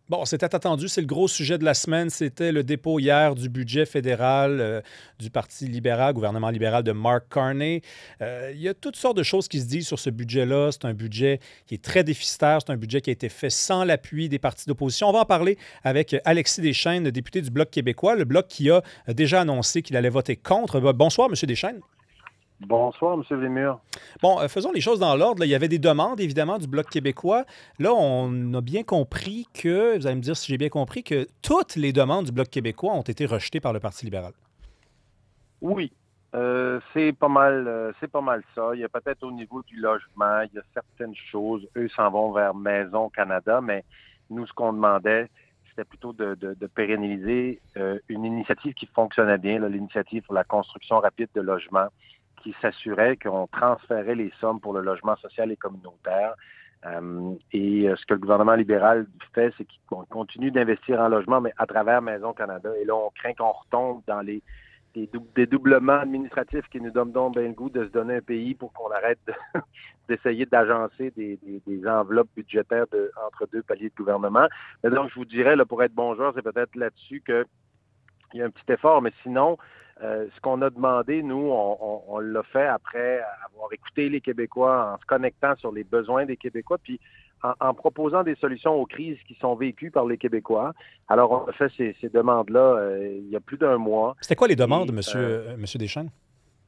Bon, c'était attendu, c'est le gros sujet de la semaine. C'était le dépôt hier du budget fédéral du Parti libéral, gouvernement libéral de Mark Carney. Il y a toutes sortes de choses qui se disent sur ce budget-là. C'est un budget qui est très déficitaire. C'est un budget qui a été fait sans l'appui des partis d'opposition. On va en parler avec Alexis Deschênes, député du Bloc québécois, le Bloc qui a déjà annoncé qu'il allait voter contre. Bonsoir, M. Deschênes. Bonsoir, M. Vémur. Bon, faisons les choses dans l'ordre. Il y avait des demandes, évidemment, du Bloc québécois. Là, on a bien compris que, vous allez me dire si j'ai bien compris, que toutes les demandes du Bloc québécois ont été rejetées par le Parti libéral. Oui, c'est pas mal ça. Il y a peut-être au niveau du logement, il y a certaines choses. Eux s'en vont vers Maison Canada, mais nous, ce qu'on demandait, c'était plutôt de pérenniser une initiative qui fonctionnait bien, là, l'initiative pour la construction rapide de logements, qui s'assurait qu'on transférait les sommes pour le logement social et communautaire. Ce que le gouvernement libéral fait, c'est qu'il continue d'investir en logement, mais à travers Maison Canada. Et là, on craint qu'on retombe dans des dédoublements administratifs qui nous donnent donc bien le goût de se donner un pays pour qu'on arrête d'essayer d'agencer des enveloppes budgétaires entre deux paliers de gouvernement. Mais donc, je vous dirais, là, pour être bon joueur, c'est peut-être là-dessus qu'il y a un petit effort, mais sinon, ce qu'on a demandé, nous, on l'a fait après avoir écouté les Québécois, en se connectant sur les besoins des Québécois, puis en proposant des solutions aux crises qui sont vécues par les Québécois. Alors, on a fait ces demandes-là il y a plus d'un mois. C'était quoi les demandes, monsieur Deschênes?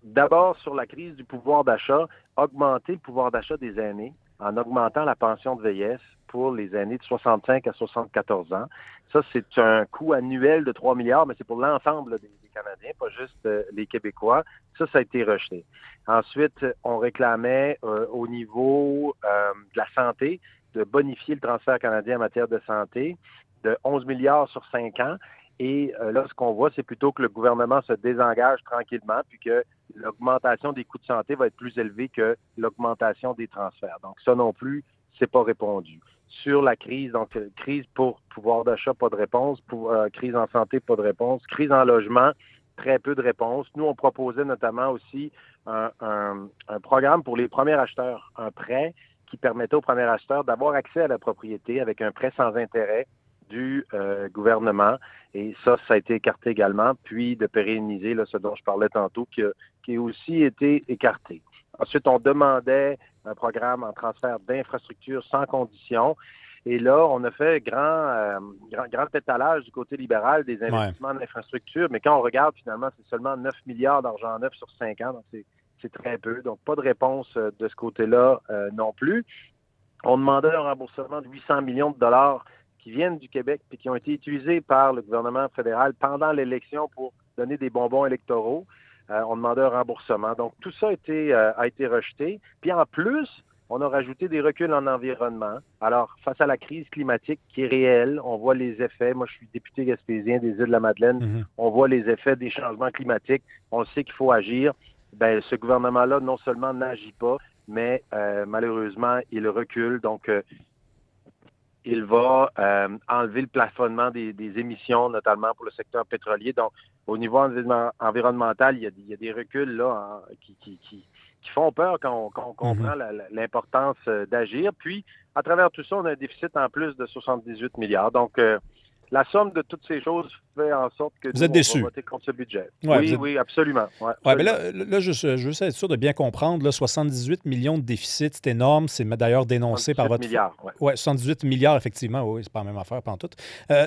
D'abord, sur la crise du pouvoir d'achat, augmenter le pouvoir d'achat des aînés en augmentant la pension de vieillesse pour les aînés de 65 à 74 ans. Ça, c'est un coût annuel de 3 milliards, mais c'est pour l'ensemble des Canadiens, pas juste les Québécois. Ça a été rejeté. Ensuite, on réclamait au niveau de la santé de bonifier le transfert canadien en matière de santé de 11 milliards sur 5 ans. Et là, ce qu'on voit, c'est plutôt que le gouvernement se désengage tranquillement, puis que l'augmentation des coûts de santé va être plus élevée que l'augmentation des transferts. Donc, ça non plus, c'est pas répondu. Sur la crise, donc crise pour pouvoir d'achat, pas de réponse. Crise en santé, pas de réponse. Crise en logement, très peu de réponses. Nous, on proposait notamment aussi un programme pour les premiers acheteurs, un prêt qui permettait aux premiers acheteurs d'avoir accès à la propriété avec un prêt sans intérêt du gouvernement. Et ça a été écarté également, puis de pérenniser là, ce dont je parlais tantôt, qui a aussi été écarté. Ensuite, on demandait un programme en transfert d'infrastructures sans condition. Et là, on a fait grand étalage du côté libéral des investissements en infrastructures, mais quand on regarde, finalement, c'est seulement 9 milliards d'argent neuf sur 5 ans, donc c'est très peu. Donc, pas de réponse de ce côté-là non plus. On demandait un remboursement de 800 millions de dollars qui viennent du Québec et qui ont été utilisés par le gouvernement fédéral pendant l'élection pour donner des bonbons électoraux. On demandait un remboursement. Donc, tout ça a été rejeté. Puis en plus, on a rajouté des reculs en environnement. Alors, face à la crise climatique qui est réelle, on voit les effets. Moi, je suis député gaspésien des Îles-de-la-Madeleine. On voit les effets des changements climatiques. On sait qu'il faut agir. Bien, ce gouvernement-là, non seulement n'agit pas, mais malheureusement, il recule. Donc, il va enlever le plafonnement des émissions, notamment pour le secteur pétrolier. Donc, au niveau environnemental, il y a des reculs là qui font peur quand on comprend l'importance d'agir. Puis, à travers tout ça, on a un déficit en plus de 78 milliards. Donc, la somme de toutes ces choses fait en sorte que vous nous, êtes déçus. on va voter contre ce budget. Ouais, Oui, absolument. Ouais, ouais, absolument. mais là je veux être sûr de bien comprendre. Là, 78 millions de déficit, c'est énorme. C'est d'ailleurs dénoncé par votre... milliards, ouais. Oui, 78 milliards, effectivement. Oui, c'est pas la même affaire, pantoute.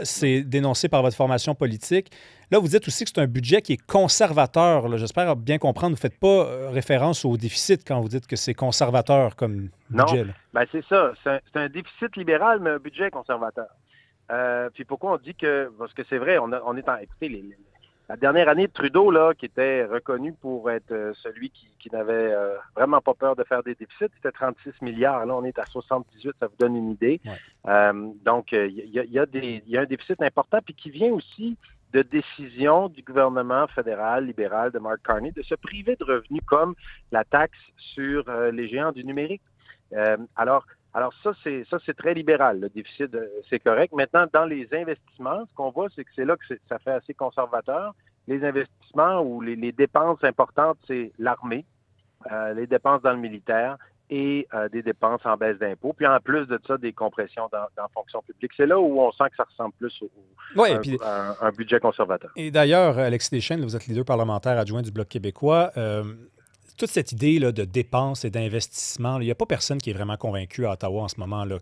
C'est dénoncé par votre formation politique. Là, vous dites aussi que c'est un budget qui est conservateur. Là. J'espère bien comprendre. Vous ne faites pas référence au déficit quand vous dites que c'est conservateur comme budget. Non, ben c'est ça. C'est un déficit libéral, mais un budget conservateur. Puis pourquoi on dit que... Parce que c'est vrai, on est en... Écoutez, la dernière année de Trudeau, là, qui était reconnu pour être celui qui n'avait vraiment pas peur de faire des déficits, c'était 36 milliards. Là, on est à 78, ça vous donne une idée. Ouais. Donc, il y a un déficit important, puis qui vient aussi de décision du gouvernement fédéral libéral de Mark Carney de se priver de revenus comme la taxe sur les géants du numérique. Alors ça, c'est très libéral. Le déficit, c'est correct. Maintenant, dans les investissements, ce qu'on voit, c'est que c'est là que ça fait assez conservateur. Les investissements ou les dépenses importantes, c'est l'armée, les dépenses dans le militaire et des dépenses en baisse d'impôts. Puis en plus de ça, des compressions dans la fonction publique. C'est là où on sent que ça ressemble plus Ouais, à un budget conservateur. et d'ailleurs, Alexis Deschênes, vous êtes leader parlementaire adjoint du Bloc québécois. Toute cette idée là, de dépenses et d'investissement, il n'y a pas personne qui est vraiment convaincu à Ottawa en ce moment là,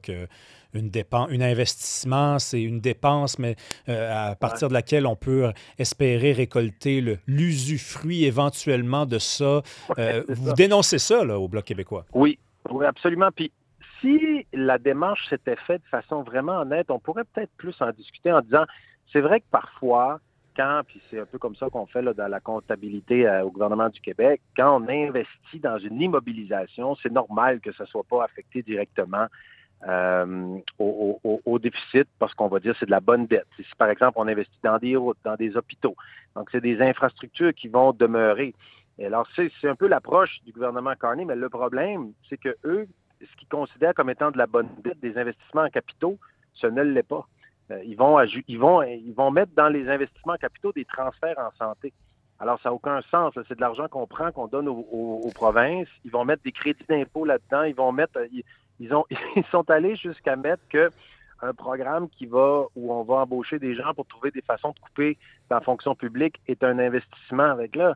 un investissement, c'est une dépense, mais à partir de laquelle on peut espérer récolter l'usufruit éventuellement de ça. Vous dénoncez ça là, au Bloc québécois. Oui, oui, absolument. Puis si la démarche s'était faite de façon vraiment honnête, on pourrait peut-être plus en discuter en disant, c'est vrai que parfois, puis c'est un peu comme ça qu'on fait là, dans la comptabilité au gouvernement du Québec, quand on investit dans une immobilisation, c'est normal que ça ne soit pas affecté directement au déficit parce qu'on va dire que c'est de la bonne dette. Si par exemple on investit dans des routes, dans des hôpitaux, donc c'est des infrastructures qui vont demeurer. Et alors c'est un peu l'approche du gouvernement Carney, mais le problème, c'est que eux, ce qu'ils considèrent comme étant de la bonne dette, des investissements en capitaux, ce ne l'est pas. Ils vont mettre dans les investissements en capitaux des transferts en santé. Alors, ça n'a aucun sens. C'est de l'argent qu'on prend, qu'on donne aux provinces. Ils vont mettre des crédits d'impôt là-dedans. Ils sont allés jusqu'à mettre un programme où on va embaucher des gens pour trouver des façons de couper dans la fonction publique est un investissement. Avec là,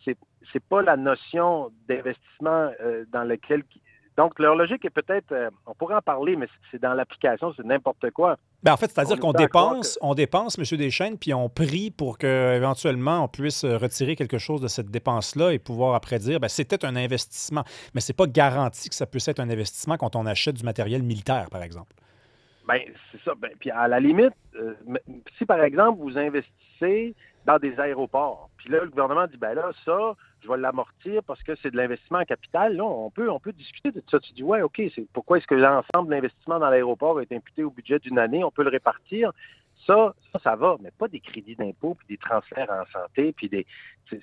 c'est pas la notion d'investissement dans lequel... Donc, leur logique est peut-être, on pourrait en parler, mais c'est dans l'application, c'est n'importe quoi. En fait, c'est-à-dire qu'on dépense, M. Deschênes, puis on prie pour qu'éventuellement on puisse retirer quelque chose de cette dépense-là et pouvoir après dire, c'était un investissement. Mais c'est pas garanti que ça puisse être un investissement quand on achète du matériel militaire, par exemple. Bien, c'est ça. Puis à la limite, si par exemple vous investissez dans des aéroports, puis là, le gouvernement dit, ça, je vais l'amortir parce que c'est de l'investissement en capital. Là, on peut discuter de ça. Tu dis, ouais, OK, pourquoi est-ce que l'ensemble de l'investissement dans l'aéroport est imputé au budget d'une année? On peut le répartir. Ça va, mais pas des crédits d'impôt puis des transferts en santé. Puis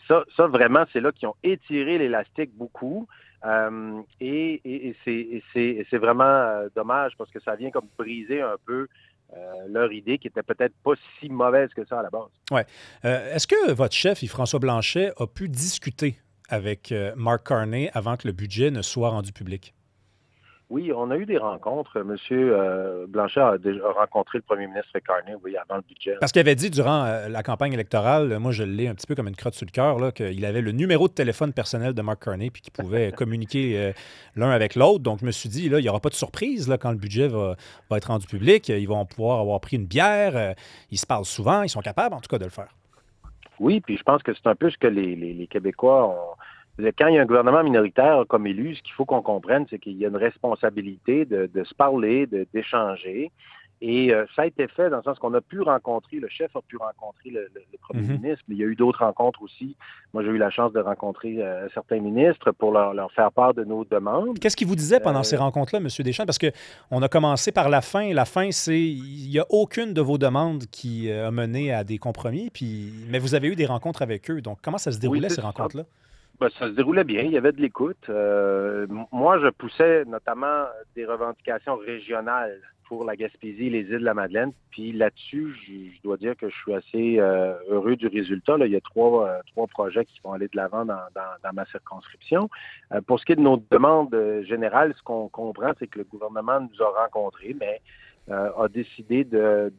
ça, vraiment, c'est là qu'ils ont étiré l'élastique beaucoup. Et c'est vraiment dommage parce que ça vient comme briser un peu leur idée qui était peut-être pas si mauvaise que ça à la base. Ouais. Est-ce que votre chef, Yves-François Blanchet, a pu discuter avec Mark Carney avant que le budget ne soit rendu public? Oui, on a eu des rencontres. Monsieur Blanchet a déjà rencontré le premier ministre Carney, avant le budget. Parce qu'il avait dit durant la campagne électorale, moi je l'ai un petit peu comme une crotte sur le cœur, qu'il avait le numéro de téléphone personnel de Mark Carney puis qu'il pouvait communiquer l'un avec l'autre. Donc je me suis dit, là, il n'y aura pas de surprise quand le budget va être rendu public. Ils vont pouvoir avoir pris une bière. Ils se parlent souvent. Ils sont capables, en tout cas, de le faire. Oui, puis je pense que c'est un peu ce que les Québécois ont... Quand il y a un gouvernement minoritaire comme élu, ce qu'il faut qu'on comprenne, c'est qu'il y a une responsabilité de se parler, d'échanger. Et ça a été fait dans le sens qu'on a pu rencontrer, le chef a pu rencontrer le premier ministre, mais il y a eu d'autres rencontres aussi. Moi, j'ai eu la chance de rencontrer certains ministres pour leur faire part de nos demandes. Qu'est-ce qu'il vous disait pendant ces rencontres-là, M. Deschênes? Parce qu'on a commencé par la fin. La fin, c'est il n'y a aucune de vos demandes qui a mené à des compromis, mais vous avez eu des rencontres avec eux. Donc, comment ça se déroulait, ces rencontres-là? Ça se déroulait bien, il y avait de l'écoute. Moi, je poussais notamment des revendications régionales pour la Gaspésie et les îles de la Madeleine. Puis là-dessus, je dois dire que je suis assez heureux du résultat. Là, il y a trois projets qui vont aller de l'avant dans ma circonscription. Pour ce qui est de nos demandes générales, ce qu'on comprend, c'est que le gouvernement nous a rencontrés, mais a décidé de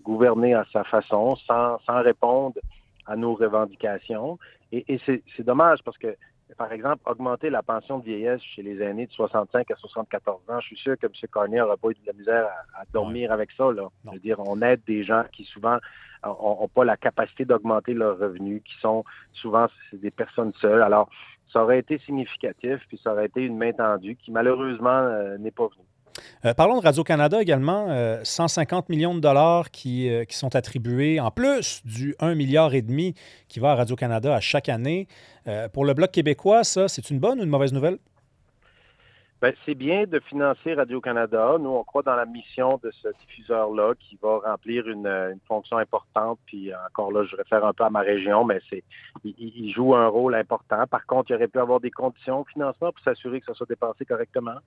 gouverner à sa façon, sans répondre à nos revendications. Et c'est dommage parce que, par exemple, augmenter la pension de vieillesse chez les aînés de 65 à 74 ans, je suis sûr que M. Carney n'aura pas eu de la misère à dormir avec ça. Là. Je veux dire, on aide des gens qui souvent n'ont pas la capacité d'augmenter leurs revenus, qui sont souvent des personnes seules. Alors, ça aurait été significatif, puis ça aurait été une main tendue qui, malheureusement, n'est pas venue. Parlons de Radio-Canada également. 150 millions de dollars qui sont attribués, en plus du 1,5 milliard qui va à Radio-Canada à chaque année. Pour le Bloc québécois, ça, c'est une bonne ou une mauvaise nouvelle? Bien, c'est bien de financer Radio-Canada. Nous, on croit dans la mission de ce diffuseur-là qui va remplir une fonction importante. Puis encore là, je réfère un peu à ma région, mais il joue un rôle important. Par contre, il aurait pu avoir des conditions de financement pour s'assurer que ça soit dépensé correctement,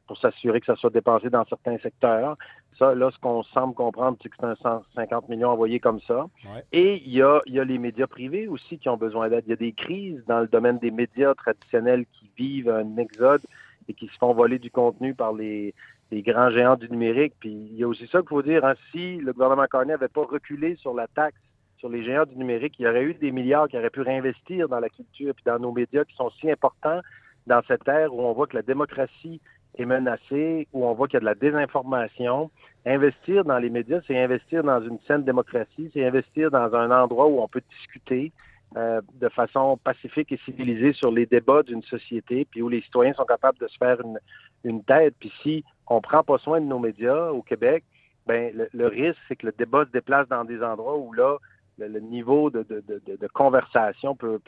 pour s'assurer que ça soit dépensé dans certains secteurs. Ça, là, ce qu'on semble comprendre, c'est que c'est un 150 millions envoyés comme ça. Ouais. Et il y a les médias privés aussi qui ont besoin d'aide. Il y a des crises dans le domaine des médias traditionnels qui vivent un exode. et qui se font voler du contenu par les grands géants du numérique. Puis il y a aussi ça qu'il faut dire, hein, si le gouvernement Carney n'avait pas reculé sur la taxe sur les géants du numérique, il y aurait eu des milliards qui auraient pu réinvestir dans la culture et dans nos médias qui sont si importants dans cette ère où on voit que la démocratie est menacée, où on voit qu'il y a de la désinformation. Investir dans les médias, c'est investir dans une saine démocratie, c'est investir dans un endroit où on peut discuter de façon pacifique et civilisée sur les débats d'une société, puis où les citoyens sont capables de se faire une tête. Puis si on prend pas soin de nos médias au Québec, ben le risque, c'est que le débat se déplace dans des endroits où là, le niveau de conversation peut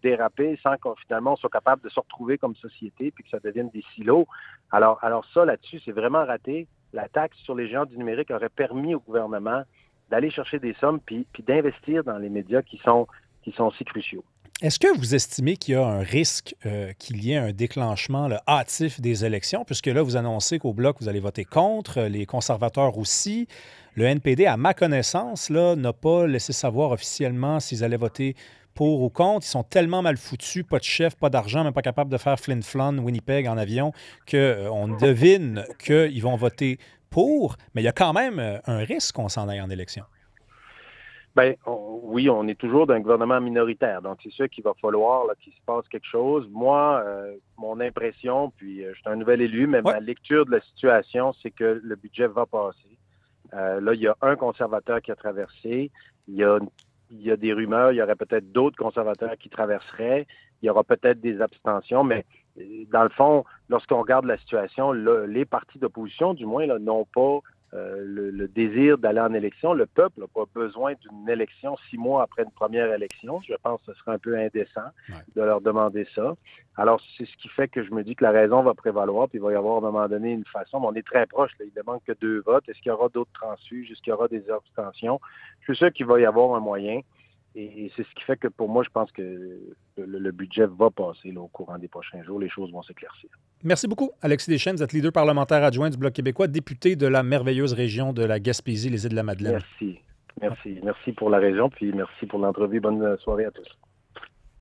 déraper sans qu'on finalement soit capable de se retrouver comme société puis que ça devienne des silos. Alors ça, là-dessus, c'est vraiment raté. La taxe sur les géants du numérique aurait permis au gouvernement d'aller chercher des sommes puis d'investir dans les médias qui sont si cruciaux. Est-ce que vous estimez qu'il y a un risque qu'il y ait un déclenchement là, hâtif des élections, puisque là, vous annoncez qu'au Bloc, vous allez voter contre, les conservateurs aussi. Le NPD, à ma connaissance, là, n'a pas laissé savoir officiellement s'ils allaient voter pour ou contre. Ils sont tellement mal foutus, pas de chef, pas d'argent, même pas capable de faire Flin-Flon, Winnipeg en avion, qu'on devine qu'ils vont voter pour, mais il y a quand même un risque qu'on s'en aille en élection. Ben, oui, on est toujours d'un gouvernement minoritaire, donc c'est sûr qu'il va falloir qu'il se passe quelque chose. Moi, mon impression, puis je suis un nouvel élu, mais ma lecture de la situation, c'est que le budget va passer. Là, il y a un conservateur qui a traversé, il y a des rumeurs, il y aurait peut-être d'autres conservateurs qui traverseraient, il y aura peut-être des abstentions, mais dans le fond, lorsqu'on regarde la situation, là, les partis d'opposition, du moins, là, n'ont pas le désir d'aller en élection. Le peuple n'a pas besoin d'une élection 6 mois après une première élection. Je pense que ce serait un peu indécent de leur demander ça. Alors, c'est ce qui fait que je me dis que la raison va prévaloir, puis il va y avoir à un moment donné une façon, mais on est très proche, là. Il ne manque que 2 votes. Est-ce qu'il y aura d'autres transfuges? Est-ce qu'il y aura des abstentions? Je suis sûr qu'il va y avoir un moyen. Et c'est ce qui fait que pour moi, je pense que le budget va passer là, au courant des prochains jours. Les choses vont s'éclaircir. Merci beaucoup, Alexis Deschênes. Vous êtes leader parlementaire adjoint du Bloc québécois, député de la merveilleuse région de la Gaspésie, les Îles de la Madeleine. Merci. Merci pour la région, puis merci pour l'entrevue. Bonne soirée à tous.